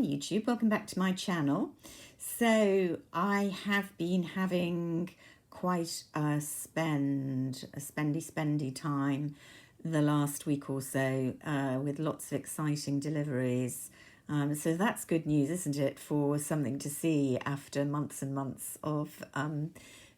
YouTube, welcome back to my channel. So I have been having quite a spendy time the last week or so with lots of exciting deliveries. So that's good news, isn't it, for something to see after months and months of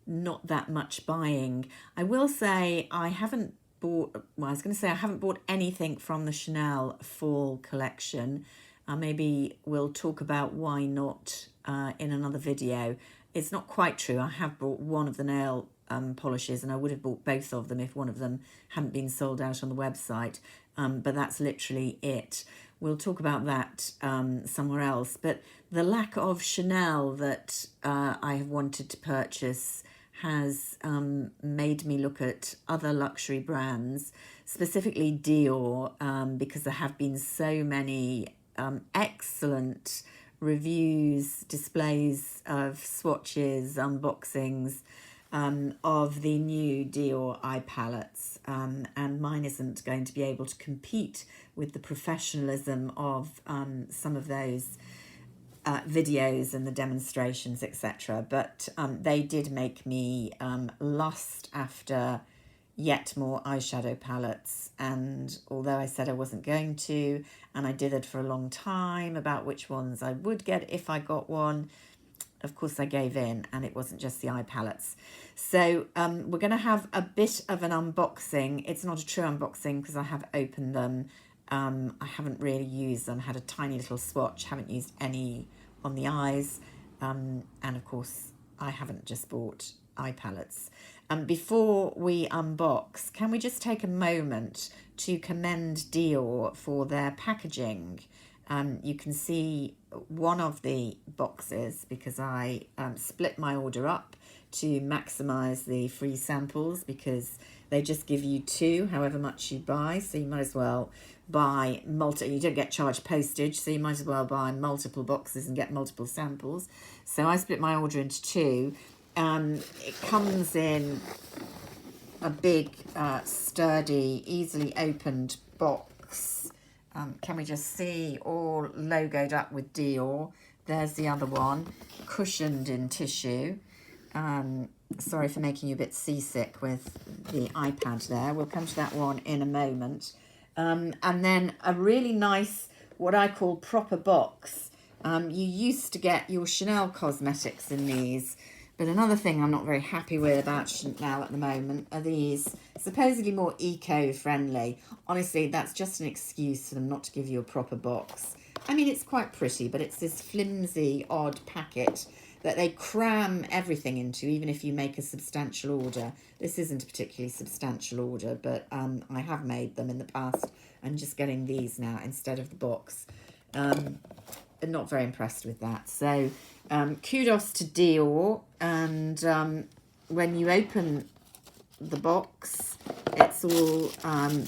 not that much buying. I will say I haven't bought, well, I was going to say I haven't bought anything from the Chanel fall collection. Maybe we'll talk about why not in another video. It's not quite true. I have bought one of the nail polishes, and I would have bought both of them if one of them hadn't been sold out on the website. But that's literally it. We'll talk about that somewhere else. But the lack of Chanel that I have wanted to purchase has made me look at other luxury brands, specifically Dior, because there have been so many excellent reviews, displays of swatches, unboxings of the new Dior eye palettes, and mine isn't going to be able to compete with the professionalism of some of those videos and the demonstrations, etc. But they did make me lust after yet more eyeshadow palettes, and although I said I wasn't going to, and I dithered for a long time about which ones I would get if I got one, of course I gave in, and it wasn't just the eye palettes. So we're going to have a bit of an unboxing. It's not a true unboxing because I have opened them. I haven't really used them. Had a tiny little swatch, haven't used any on the eyes, and of course I haven't just bought eye palettes. Before we unbox, can we just take a moment to commend Dior for their packaging? You can see one of the boxes because I split my order up to maximise the free samples, because they just give you two, however much you buy. So you might as well buy you don't get charged postage, so you might as well buy multiple boxes and get multiple samples. So I split my order into two. It comes in a big, sturdy, easily opened box. Can we just see, all logoed up with Dior. There's the other one, cushioned in tissue. Sorry for making you a bit seasick with the iPad there. We'll come to that one in a moment. And then a really nice, what I call proper box. You used to get your Chanel cosmetics in these, but another thing I'm not very happy with about Chanel at the moment are these supposedly more eco-friendly. Honestly, that's just an excuse for them not to give you a proper box. I mean, it's quite pretty, but it's this flimsy, odd packet that they cram everything into, even if you make a substantial order. This isn't a particularly substantial order, but I have made them in the past. I'm just getting these now instead of the box. I'm not very impressed with that. So kudos to Dior. And when you open the box, it's all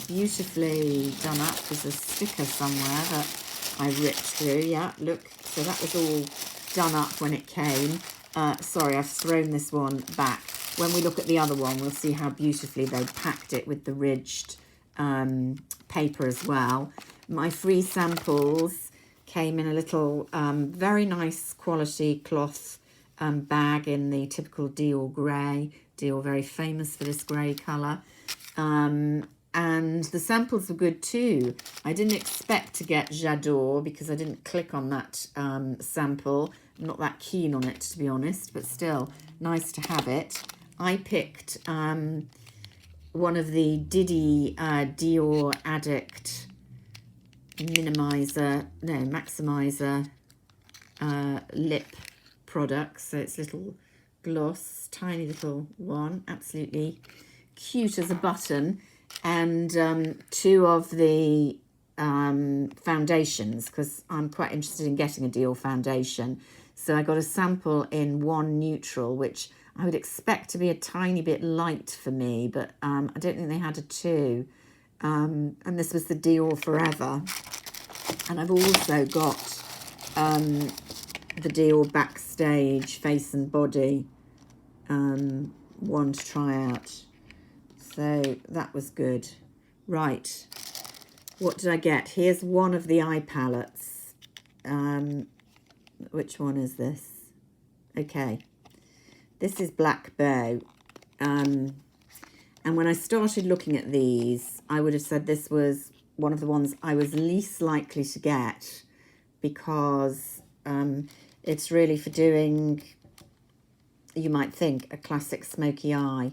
beautifully done up. There's a sticker somewhere that I ripped through. Yeah, look. So that was all done up when it came. Sorry, I've thrown this one back. When we look at the other one, we'll see how beautifully they packed it with the ridged paper as well. My free samples came in a little very nice quality cloth bag in the typical Dior grey. Dior very famous for this grey colour. And the samples were good too. I didn't expect to get J'adore because I didn't click on that sample. I'm not that keen on it, to be honest, but still nice to have it. I picked one of the Diddy Dior Addict maximizer lip products. So it's little gloss, tiny little one, absolutely cute as a button. And two of the foundations, because I'm quite interested in getting a Dior foundation. So I got a sample in one neutral, which I would expect to be a tiny bit light for me, but I don't think they had a two. And this was the Dior Forever. And I've also got the Dior Backstage Face and Body one to try out. So that was good. Right, what did I get? Here's one of the eye palettes. which one is this? Okay, this is Black Bow. And when I started looking at these, I would have said this was one of the ones I was least likely to get, because it's really for doing, you might think, a classic smoky eye.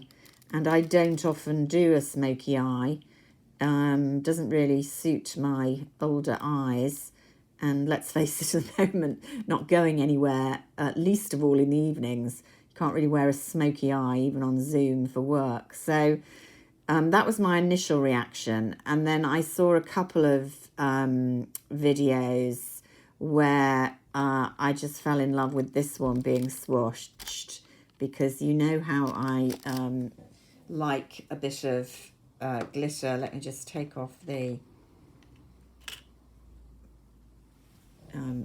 And I don't often do a smoky eye. Doesn't really suit my older eyes. And let's face it, at the moment, not going anywhere, least of all in the evenings. You can't really wear a smoky eye, even on Zoom for work. So that was my initial reaction. And then I saw a couple of videos where I just fell in love with this one being swatched, because you know how I like a bit of glitter. Let me just take off the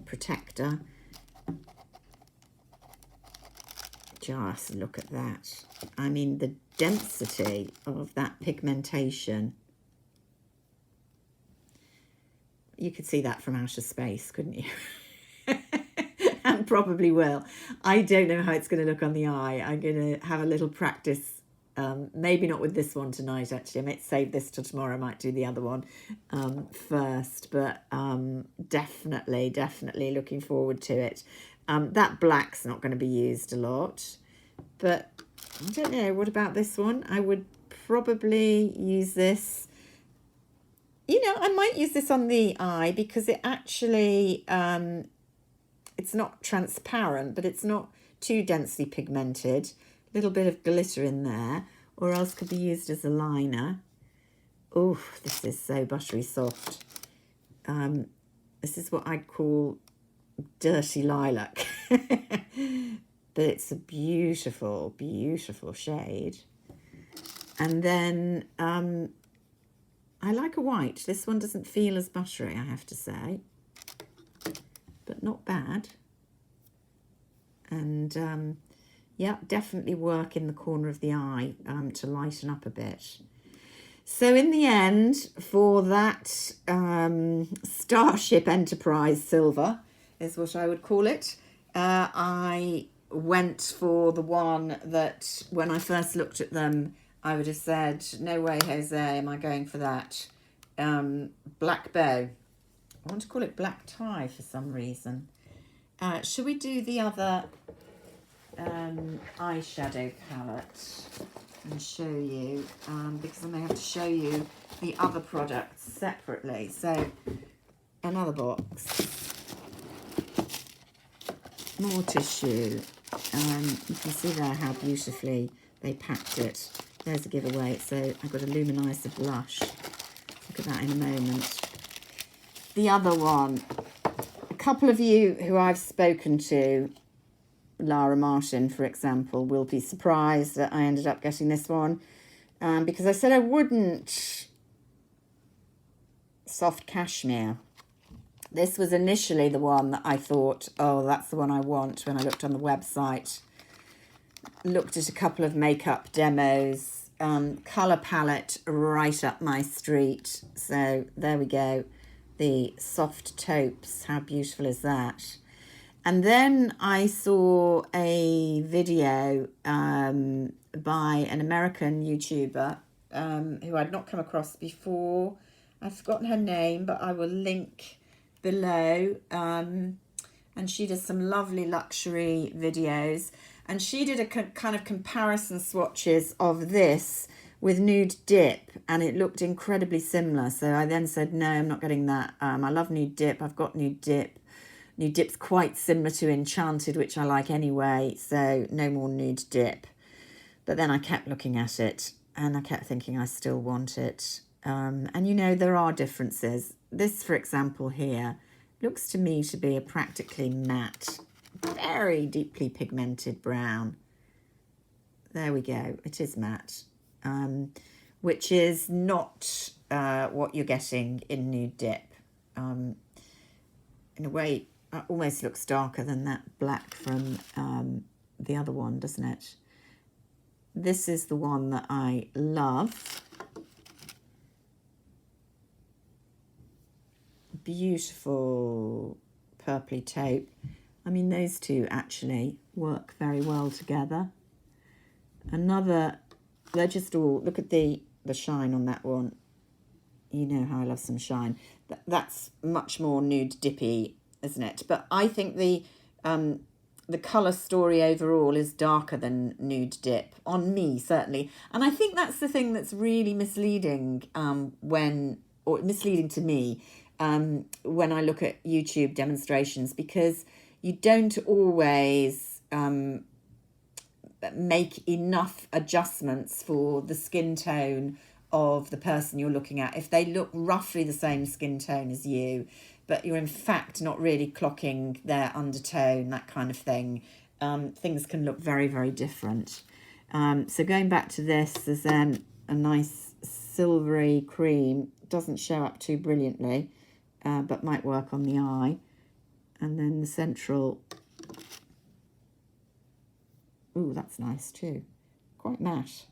protector. Just look at that. I mean, the density of that pigmentation. You could see that from outer space, couldn't you? And probably will. I don't know how it's going to look on the eye. I'm going to have a little practice. Maybe not with this one tonight, actually. I might save this till tomorrow. I might do the other one first. But definitely looking forward to it. That black's not going to be used a lot. But I don't know. What about this one? I would probably use this. You know, I might use this on the eye because it actually, it's not transparent, but it's not too densely pigmented. A little bit of glitter in there, or else could be used as a liner. Oh, this is so buttery soft. This is what I'd call dirty lilac. But it's a beautiful, beautiful shade. And then I like a white. This one doesn't feel as buttery, I have to say, but not bad. And yeah, definitely work in the corner of the eye to lighten up a bit. So in the end, for that Starship Enterprise Silver is what I would call it, I went for the one that when I first looked at them, I would have said, no way, Jose, am I going for that. Black Bow. I want to call it black tie for some reason. Should we do the other eyeshadow palette and show you? Because I may have to show you the other products separately. So, another box. More tissue. You can see there how beautifully they packed it. There's a giveaway. So I've got a luminizer blush. Look at that in a moment. The other one. A couple of you who I've spoken to, Lara Martin, for example, will be surprised that I ended up getting this one. Because I said I wouldn't. Soft cashmere. This was initially the one that I thought, oh, that's the one I want when I looked on the website. Looked at a couple of makeup demos. Colour palette right up my street. So there we go. The soft taupes. How beautiful is that? And then I saw a video by an American YouTuber who I'd not come across before. I've forgotten her name, but I will link below. And she does some lovely luxury videos. And she did a kind of comparison swatches of this with Nude Dip, and it looked incredibly similar. So I then said, no, I'm not getting that. I love Nude Dip. I've got Nude Dip. Nude Dip's quite similar to Enchanted, which I like anyway, so no more Nude Dip. But then I kept looking at it, and I kept thinking I still want it. And, you know, there are differences. This, for example, here, looks to me to be a practically matte, very deeply pigmented brown. There we go. It is matte, which is not what you're getting in Nude Dip. In a way, it almost looks darker than that black from the other one, doesn't it? This is the one that I love. Beautiful purpley taupe. I mean, those two actually work very well together. Another, they're just all, look at the shine on that one. You know how I love some shine. That's much more nude dippy, isn't it? But I think the colour story overall is darker than nude dip, on me certainly. And I think that's the thing that's really misleading misleading to me when I look at YouTube demonstrations, because you don't always make enough adjustments for the skin tone of the person you're looking at. If they look roughly the same skin tone as you, but you're in fact not really clocking their undertone, that kind of thing, things can look very, very different. So going back to this, there's then a nice silvery cream. Doesn't show up too brilliantly, but might work on the eye. And then the central, ooh, that's nice too. Quite matte.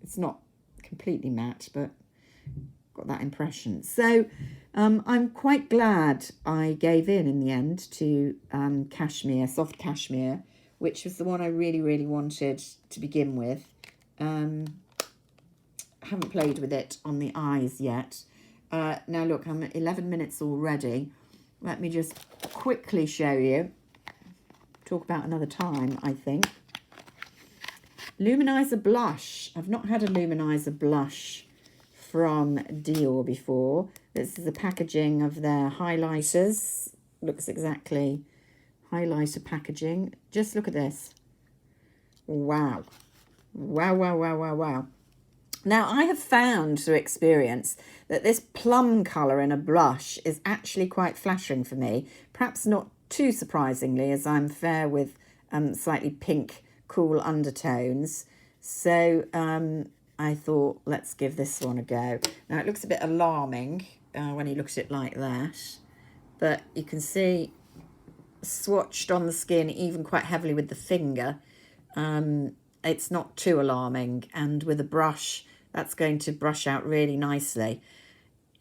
It's not completely matte, but got that impression. So I'm quite glad I gave in the end to cashmere, soft cashmere, which was the one I really, really wanted to begin with. Haven't played with it on the eyes yet. Now look, I'm at 11 minutes already. Let me just quickly show you. Talk about another time, I think. Luminizer blush. I've not had a luminizer blush from Dior before. This is the packaging of their highlighters. Looks exactly highlighter packaging. Just look at this. Wow. Wow, wow, wow, wow, wow. Now, I have found through experience that this plum colour in a blush is actually quite flattering for me. Perhaps not too surprisingly, as I'm fair with slightly pink, cool undertones. So I thought, let's give this one a go. Now, it looks a bit alarming when you look at it like that. But you can see swatched on the skin, even quite heavily with the finger. It's not too alarming. And with a brush, that's going to brush out really nicely.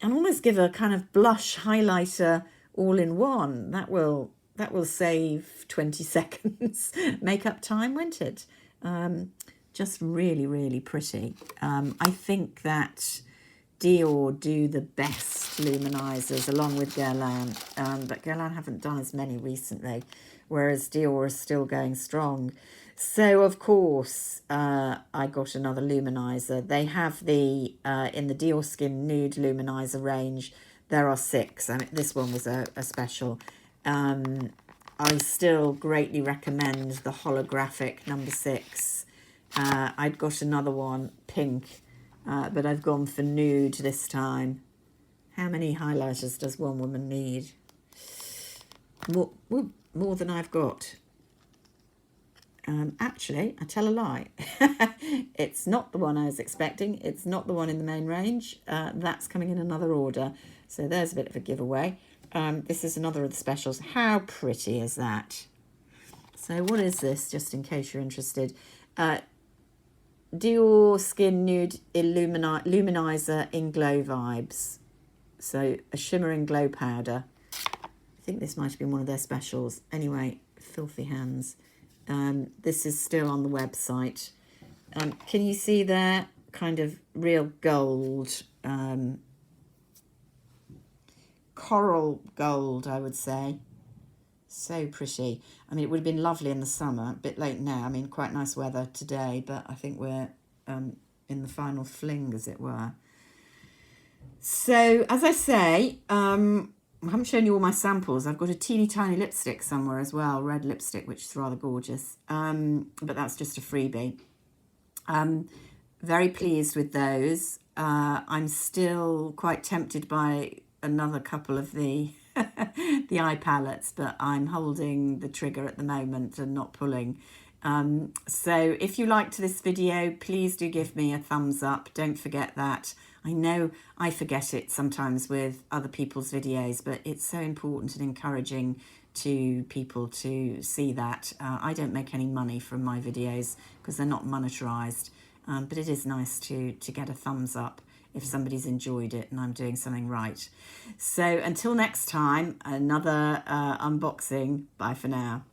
And almost give a kind of blush highlighter all in one. That will save 20 seconds makeup time, won't it? Just really, really pretty. I think that Dior do the best luminizers along with Guerlain, but Guerlain haven't done as many recently, whereas Dior is still going strong. So, of course, I got another luminizer. They have the, in the Dior Skin Nude Luminizer range, there are 6. I mean, this one was a special. I still greatly recommend the holographic number 6. I'd got another one, pink, but I've gone for nude this time. How many highlighters does one woman need? More than I've got. Actually, I tell a lie. It's not the one I was expecting. It's not the one in the main range. That's coming in another order. So there's a bit of a giveaway. This is another of the specials. How pretty is that? So what is this, just in case you're interested? Dior Skin Nude Luminizer in Glow Vibes. So a shimmering glow powder. I think this might have been one of their specials. Anyway, filthy hands. This is still on the website. Can you see there? Kind of real gold. Coral gold, I would say. So pretty. I mean, it would have been lovely in the summer. A bit late now. I mean, quite nice weather today, but I think we're in the final fling, as it were. So, as I say, I haven't shown you all my samples. I've got a teeny tiny lipstick somewhere as well, red lipstick, which is rather gorgeous. But that's just a freebie. Very pleased with those. I'm still quite tempted by another couple of the the eye palettes, but I'm holding the trigger at the moment and not pulling. So if you liked this video, please do give me a thumbs up. Don't forget that. I know I forget it sometimes with other people's videos, but it's so important and encouraging to people to see that. I don't make any money from my videos because they're not monetized, but it is nice to get a thumbs up. if somebody's enjoyed it and I'm doing something right. So until next time, another unboxing. Bye for now.